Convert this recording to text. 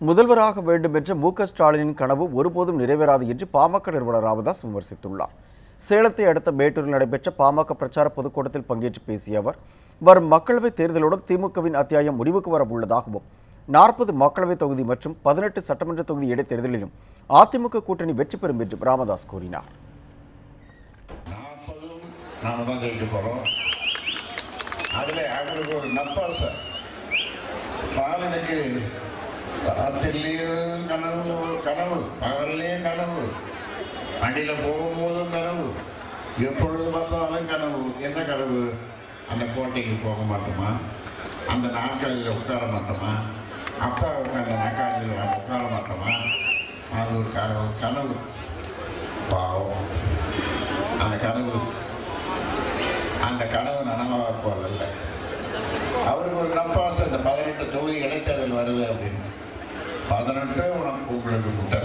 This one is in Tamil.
முதல்வராக வேண்டும் என்ற மு.க. ஸ்டாலினின் கனவு ஒருபோதும் நிறைவேறாது என்று பாமக நிறுவனர் ராமதாஸ் விமர்சித்துள்ளார். சேலத்தை அடுத்த மேட்டூரில் நடைபெற்ற பாமக பிரச்சார பொதுக்கூட்டத்தில் பங்கேற்று பேசிய அவர், வரும் மக்களவைத் தேர்தலுடன் திமுகவின் அத்தியாயம் முடிவுக்கு வர உள்ளதாகவும், 40 மக்களவைத் தொகுதி மற்றும் 18 சட்டமன்ற தொகுதி இடைத்தேர்தலிலும் அதிமுக கூட்டணி வெற்றி பெறும் என்றும் ராமதாஸ் கூறினார். ராத்திரிலையும் கனவு பகல்லையும் கனவு, வண்டியில் போகும்போதும் கனவு, எப்பொழுது பார்த்தாலும் கனவு. என்ன கனவு? அந்த கோட்டைக்கு போக மாட்டோமா, அந்த நாற்காலியில் உட்கார மாட்டோமா, அப்பா உட்காந்த நாற்காலியில் உட்கார மாட்டோமா, அது ஒரு கனவு. பாவம், அந்த கனவு நனவாக போவதில்லை. அவருக்கு ஒரு நப்பாசை, இந்த 18 தொகுதி இடைத்தேர்தல் வருது அப்படின்னு. 18 உங்களுக்கு முட்டை